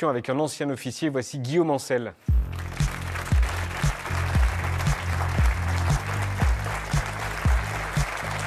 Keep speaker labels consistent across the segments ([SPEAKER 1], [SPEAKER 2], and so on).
[SPEAKER 1] Avec un ancien officier, voici Guillaume Ancel.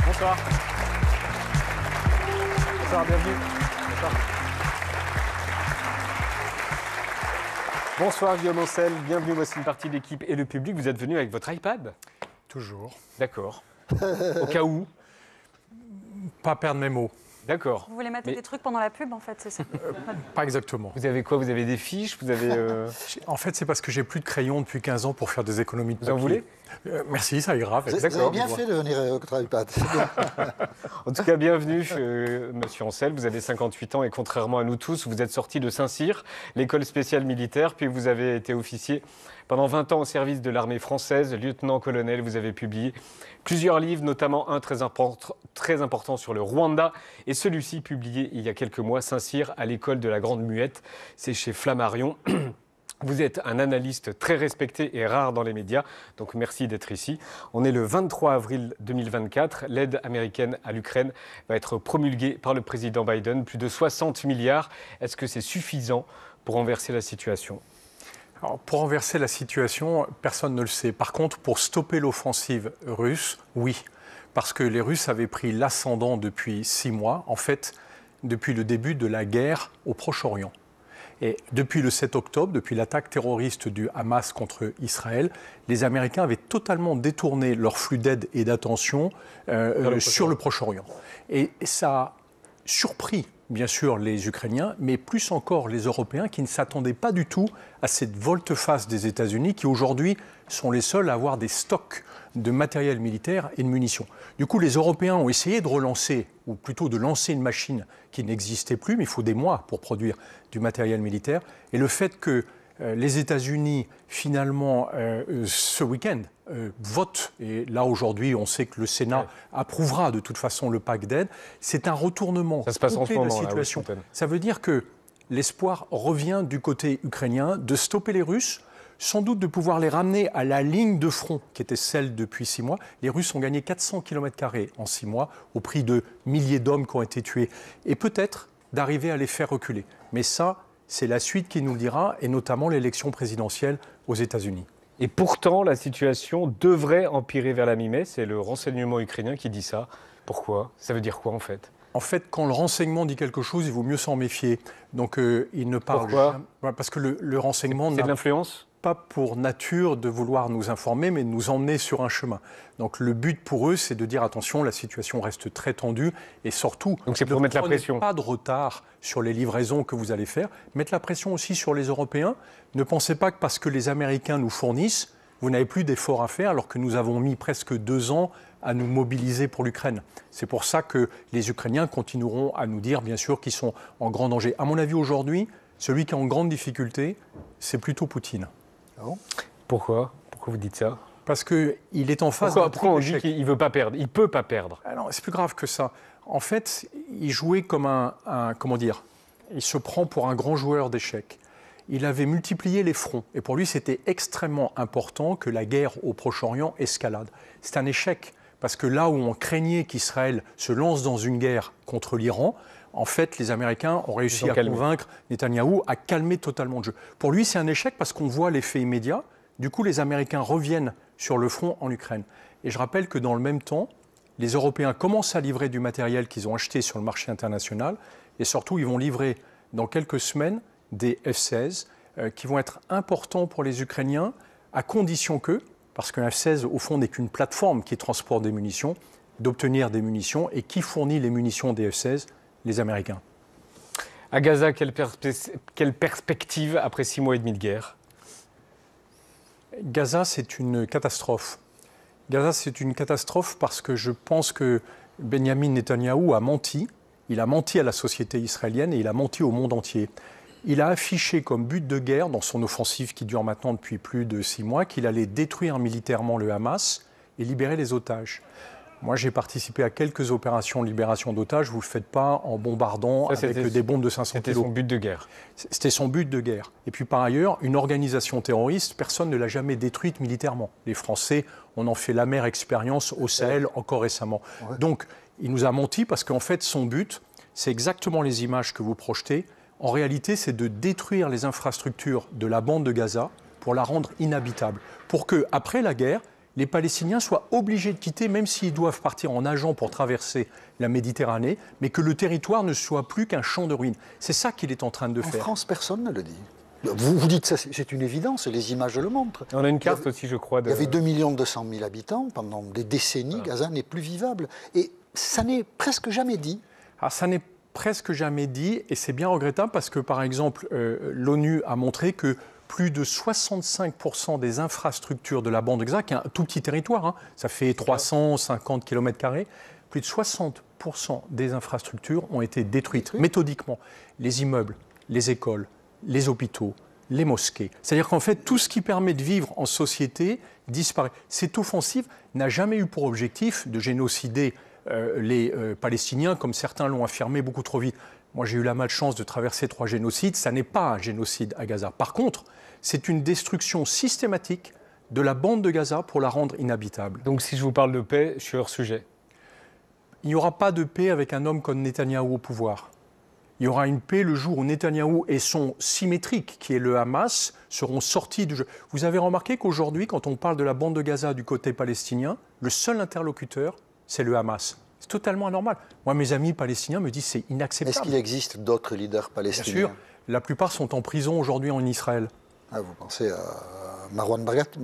[SPEAKER 1] Bonsoir. Bonsoir, bienvenue. Bonsoir. Bonsoir Guillaume Ancel, bienvenue, voici une partie de l'équipe et le public. Vous êtes venu avec votre iPad?
[SPEAKER 2] Toujours.
[SPEAKER 1] D'accord. Au cas où?
[SPEAKER 2] Pas perdre mes mots.
[SPEAKER 1] D'accord.
[SPEAKER 3] Vous voulez mettre des trucs pendant la pub, en fait, c'est ça?
[SPEAKER 2] Pas exactement.
[SPEAKER 1] Vous avez quoi? Vous avez des fiches? Vous avez
[SPEAKER 2] En fait, c'est parce que j'ai plus de crayon depuis 15 ans pour faire des économies de papier.
[SPEAKER 1] Vous en voulez?
[SPEAKER 2] Merci, ça ira.
[SPEAKER 4] Vous avez bien fait de venir au iPad.
[SPEAKER 1] En tout cas, bienvenue, monsieur Ancel. Vous avez 58 ans et contrairement à nous tous, vous êtes sorti de Saint-Cyr, l'école spéciale militaire, puis vous avez été officier pendant 20 ans au service de l'armée française, lieutenant-colonel. Vous avez publié plusieurs livres, notamment un très important sur le Rwanda et celui-ci publié il y a quelques mois, Saint-Cyr à l'école de la Grande Muette. C'est chez Flammarion. Vous êtes un analyste très respecté et rare dans les médias, donc merci d'être ici. On est le 23 avril 2024. L'aide américaine à l'Ukraine va être promulguée par le président Biden, plus de 60 milliards. Est-ce que c'est suffisant pour renverser la situation ?
[SPEAKER 2] Alors, pour renverser la situation, personne ne le sait. Par contre, pour stopper l'offensive russe, oui. Parce que les Russes avaient pris l'ascendant depuis 6 mois, en fait, depuis le début de la guerre au Proche-Orient. Et depuis le 7 octobre, depuis l'attaque terroriste du Hamas contre Israël, les Américains avaient totalement détourné leur flux d'aide et d'attention sur le Proche-Orient. Et ça a surpris, bien sûr, les Ukrainiens, mais plus encore les Européens qui ne s'attendaient pas du tout à cette volte-face des États-Unis qui aujourd'hui sont les seuls à avoir des stocks de matériel militaire et de munitions. Du coup, les Européens ont essayé de relancer, ou plutôt de lancer une machine qui n'existait plus, mais il faut des mois pour produire du matériel militaire. Et le fait que les États-Unis, finalement, ce week-end, votent, et là aujourd'hui on sait que le Sénat approuvera de toute façon le pacte d'aide, c'est un retournement complet de la situation. Ça veut dire que l'espoir revient du côté ukrainien de stopper les Russes, sans doute de pouvoir les ramener à la ligne de front qui était celle depuis 6 mois. Les Russes ont gagné 400 km² en 6 mois au prix de milliers d'hommes qui ont été tués. Et peut-être d'arriver à les faire reculer. Mais ça, c'est la suite qui nous le dira, et notamment l'élection présidentielle aux États-Unis.
[SPEAKER 1] Et pourtant, la situation devrait empirer vers la mi-mai. C'est le renseignement ukrainien qui dit ça. Pourquoi? Ça veut dire quoi en fait?
[SPEAKER 2] En fait, quand le renseignement dit quelque chose, il vaut mieux s'en méfier. Donc, il ne parle
[SPEAKER 1] Pourquoi?
[SPEAKER 2] jamais. Parce que le renseignement
[SPEAKER 1] C'est de l'influence?
[SPEAKER 2] Pas pour nature de vouloir nous informer, mais de nous emmener sur un chemin. Donc le but pour eux, c'est de dire attention, la situation reste très tendue et surtout,
[SPEAKER 1] donc c'est pour mettre la pression.
[SPEAKER 2] Pas de retard sur les livraisons que vous allez faire, mettre la pression aussi sur les Européens. Ne pensez pas que parce que les Américains nous fournissent, vous n'avez plus d'efforts à faire alors que nous avons mis presque 2 ans à nous mobiliser pour l'Ukraine. C'est pour ça que les Ukrainiens continueront à nous dire, bien sûr, qu'ils sont en grand danger. À mon avis, aujourd'hui, celui qui est en grande difficulté, c'est plutôt Poutine.
[SPEAKER 4] Ah bon?
[SPEAKER 1] Pourquoi vous dites ça?
[SPEAKER 2] Parce qu'il est en face
[SPEAKER 1] Pourquoi on dit qu'il ne veut pas perdre? Il ne peut pas perdre.
[SPEAKER 2] Ah non, c'est plus grave que ça. En fait, il jouait comme comment dire, il se prend pour un grand joueur d'échecs. Il avait multiplié les fronts. Et pour lui, c'était extrêmement important que la guerre au Proche-Orient escalade. C'est un échec. Parce que là où on craignait qu'Israël se lance dans une guerre contre l'Iran, en fait, les Américains ont réussi à convaincre Netanyahou à calmer totalement le jeu. Pour lui, c'est un échec parce qu'on voit l'effet immédiat. Du coup, les Américains reviennent sur le front en Ukraine. Et je rappelle que dans le même temps, les Européens commencent à livrer du matériel qu'ils ont acheté sur le marché international. Et surtout, ils vont livrer dans quelques semaines des F-16 qui vont être importants pour les Ukrainiens, à condition que, parce qu'un F-16, au fond, n'est qu'une plateforme qui transporte des munitions, d'obtenir des munitions. Et qui fournit les munitions des F-16 ? Les Américains.
[SPEAKER 1] À Gaza, quelle perspective après 6 mois et demi de guerre?
[SPEAKER 2] Gaza, c'est une catastrophe. Gaza, c'est une catastrophe parce que je pense que Benyamin Netanyahou a menti. Il a menti à la société israélienne et il a menti au monde entier. Il a affiché comme but de guerre, dans son offensive qui dure maintenant depuis plus de 6 mois, qu'il allait détruire militairement le Hamas et libérer les otages. Moi, j'ai participé à quelques opérations de libération d'otages. Vous ne le faites pas en bombardant avec des bombes de 500 kg.
[SPEAKER 1] C'était son but de guerre.
[SPEAKER 2] C'était son but de guerre. Et puis, par ailleurs, une organisation terroriste, personne ne l'a jamais détruite militairement. Les Français, on en fait l'amère expérience au Sahel encore récemment. Ouais. Donc, il nous a menti parce qu'en fait, son but, c'est exactement les images que vous projetez. En réalité, c'est de détruire les infrastructures de la bande de Gaza pour la rendre inhabitable. Pour que, après la guerre, les Palestiniens soient obligés de quitter, même s'ils doivent partir en nageant pour traverser la Méditerranée, mais que le territoire ne soit plus qu'un champ de ruines. C'est ça qu'il est en train de faire.
[SPEAKER 4] En France, personne ne le dit. Vous dites ça, c'est une évidence, les images le montrent.
[SPEAKER 1] On a une carte aussi, je crois.
[SPEAKER 4] Il y avait 2 200 000 habitants pendant des décennies. Gaza n'est plus vivable. Et ça n'est presque jamais dit.
[SPEAKER 2] Alors, ça n'est presque jamais dit, et c'est bien regrettable parce que, par exemple, l'ONU a montré que plus de 65% des infrastructures de la bande de Gaza, qui est un tout petit territoire, ça fait 350 km², plus de 60% des infrastructures ont été détruites méthodiquement. Les immeubles, les écoles, les hôpitaux, les mosquées. C'est-à-dire qu'en fait, tout ce qui permet de vivre en société disparaît. Cette offensive n'a jamais eu pour objectif de génocider les Palestiniens, comme certains l'ont affirmé beaucoup trop vite. Moi, j'ai eu la malchance de traverser 3 génocides. Ça n'est pas un génocide à Gaza. Par contre, c'est une destruction systématique de la bande de Gaza pour la rendre inhabitable.
[SPEAKER 1] Donc, si je vous parle de paix, je suis hors sujet.
[SPEAKER 2] Il n'y aura pas de paix avec un homme comme Netanyahou au pouvoir. Il y aura une paix le jour où Netanyahou et son symétrique, qui est le Hamas, seront sortis du jeu. Vous avez remarqué qu'aujourd'hui, quand on parle de la bande de Gaza du côté palestinien, le seul interlocuteur, c'est le Hamas. C'est totalement anormal. Moi, mes amis palestiniens me disent que c'est inacceptable.
[SPEAKER 4] Est-ce qu'il existe d'autres leaders palestiniens ?
[SPEAKER 2] Bien sûr. La plupart sont en prison aujourd'hui en Israël.
[SPEAKER 4] Ah, vous pensez à Marwan Barghouti ?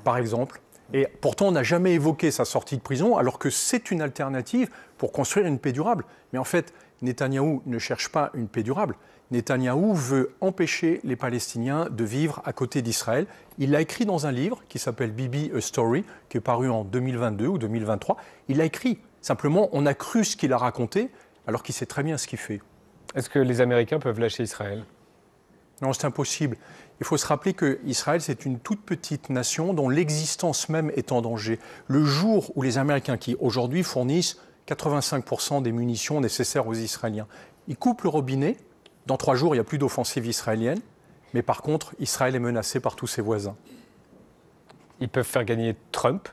[SPEAKER 2] Par exemple. Et pourtant, on n'a jamais évoqué sa sortie de prison, alors que c'est une alternative pour construire une paix durable. Mais en fait, Netanyahou ne cherche pas une paix durable. Netanyahou veut empêcher les Palestiniens de vivre à côté d'Israël. Il l'a écrit dans un livre qui s'appelle Bibi A Story, qui est paru en 2022 ou 2023. Il l'a écrit. Simplement, on a cru ce qu'il a raconté, alors qu'il sait très bien ce qu'il fait.
[SPEAKER 1] Est-ce que les Américains peuvent lâcher Israël ?
[SPEAKER 2] Non, c'est impossible. Il faut se rappeler qu'Israël, c'est une toute petite nation dont l'existence même est en danger. Le jour où les Américains, qui aujourd'hui fournissent 85% des munitions nécessaires aux Israéliens, ils coupent le robinet, dans 3 jours, il n'y a plus d'offensive israélienne, mais par contre, Israël est menacé par tous ses voisins.
[SPEAKER 1] Ils peuvent faire gagner Trump ?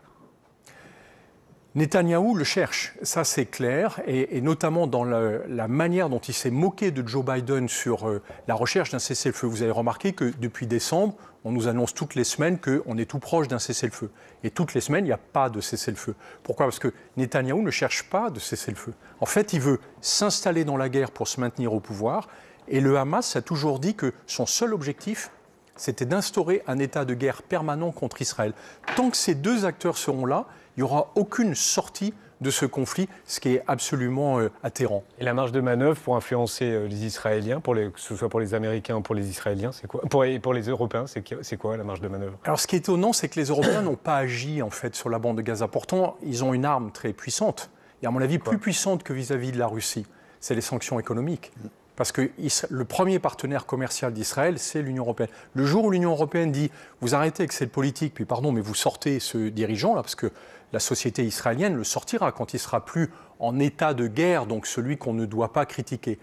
[SPEAKER 2] Netanyahou le cherche, ça c'est clair, et notamment dans la manière dont il s'est moqué de Joe Biden sur la recherche d'un cessez-le-feu. Vous avez remarqué que depuis décembre, on nous annonce toutes les semaines qu'on est tout proche d'un cessez-le-feu. Et toutes les semaines, il n'y a pas de cessez-le-feu. Pourquoi ? Parce que Netanyahou ne cherche pas de cessez-le-feu. En fait, il veut s'installer dans la guerre pour se maintenir au pouvoir, et le Hamas a toujours dit que son seul objectif, c'était d'instaurer un état de guerre permanent contre Israël. Tant que ces 2 acteurs seront là, il n'y aura aucune sortie de ce conflit, ce qui est absolument atterrant.
[SPEAKER 1] Et la marge de manœuvre pour influencer les Israéliens, que ce soit pour les Américains ou pour les Israéliens, c'est quoi ? Pour les Européens, c'est quoi la marge de manœuvre ?
[SPEAKER 2] Alors, ce qui est étonnant, c'est que les Européens n'ont pas agi en fait sur la bande de Gaza. Pourtant, ils ont une arme très puissante, et à mon avis plus puissante que vis-à-vis de la Russie. C'est les sanctions économiques. Parce que le premier partenaire commercial d'Israël, c'est l'Union européenne. Le jour où l'Union européenne dit « vous arrêtez avec cette politique, puis pardon, mais vous sortez ce dirigeant-là », parce que la société israélienne le sortira quand il sera plus en état de guerre, donc celui qu'on ne doit pas critiquer.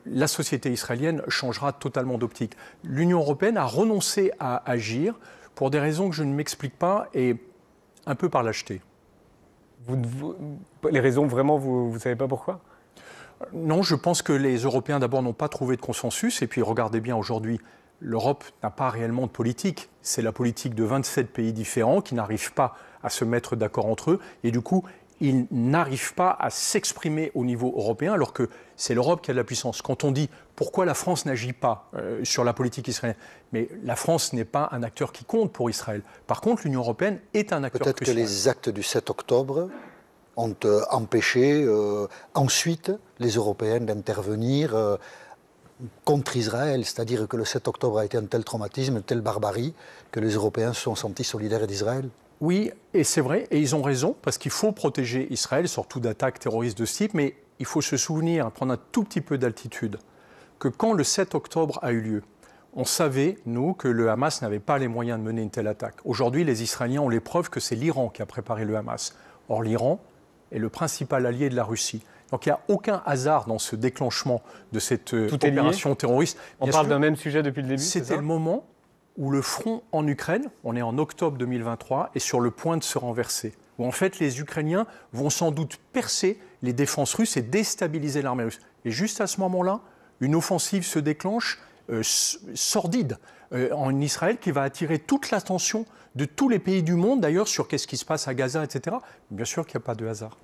[SPEAKER 2] La société israélienne changera totalement d'optique. L'Union européenne a renoncé à agir pour des raisons que je ne m'explique pas et un peu par lâcheté.
[SPEAKER 1] Les raisons, vraiment, vous ne savez pas pourquoi ?
[SPEAKER 2] Non, je pense que les Européens, d'abord, n'ont pas trouvé de consensus. Et puis, regardez bien, aujourd'hui, l'Europe n'a pas réellement de politique. C'est la politique de 27 pays différents qui n'arrivent pas à se mettre d'accord entre eux. Et du coup, ils n'arrivent pas à s'exprimer au niveau européen, alors que c'est l'Europe qui a de la puissance. Quand on dit pourquoi la France n'agit pas sur la politique israélienne, mais la France n'est pas un acteur qui compte pour Israël. Par contre, l'Union européenne est un acteur crucial.
[SPEAKER 4] Peut-être que les actes du 7 octobre ont empêché ensuite les Européens d'intervenir contre Israël. C'est-à-dire que le 7 octobre a été un tel traumatisme, une telle barbarie, que les Européens se sont sentis solidaires d'Israël.
[SPEAKER 2] Oui, et c'est vrai, et ils ont raison, parce qu'il faut protéger Israël, surtout d'attaques terroristes de ce type, mais il faut se souvenir, prendre un tout petit peu d'altitude, que quand le 7 octobre a eu lieu, on savait, nous, que le Hamas n'avait pas les moyens de mener une telle attaque. Aujourd'hui, les Israéliens ont les preuves que c'est l'Iran qui a préparé le Hamas. Or, l'Iran est le principal allié de la Russie. Donc il n'y a aucun hasard dans ce déclenchement de cette opération terroriste.
[SPEAKER 1] On parle d'un même sujet depuis le début,
[SPEAKER 2] c'était le moment où le front en Ukraine, on est en octobre 2023, est sur le point de se renverser. Où en fait les Ukrainiens vont sans doute percer les défenses russes et déstabiliser l'armée russe. Et juste à ce moment-là, une offensive se déclenche sordide en Israël qui va attirer toute l'attention de tous les pays du monde, d'ailleurs, sur qu'est-ce qui se passe à Gaza, etc. Bien sûr qu'il n'y a pas de hasard.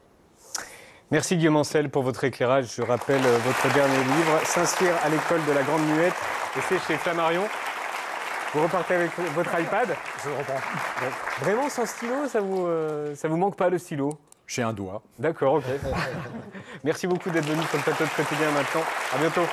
[SPEAKER 1] Merci Guillaume Ancel pour votre éclairage. Je rappelle votre dernier livre, Saint-Cyr à l'école de la Grande Muette, et c'est chez Flammarion. Vous repartez avec votre iPad?
[SPEAKER 2] Je reprends.
[SPEAKER 1] Bon. Vraiment sans stylo, ça vous manque pas le stylo?
[SPEAKER 2] J'ai un doigt.
[SPEAKER 1] D'accord, ok. Merci beaucoup d'être venu sur le plateau de Quotidien maintenant. À bientôt.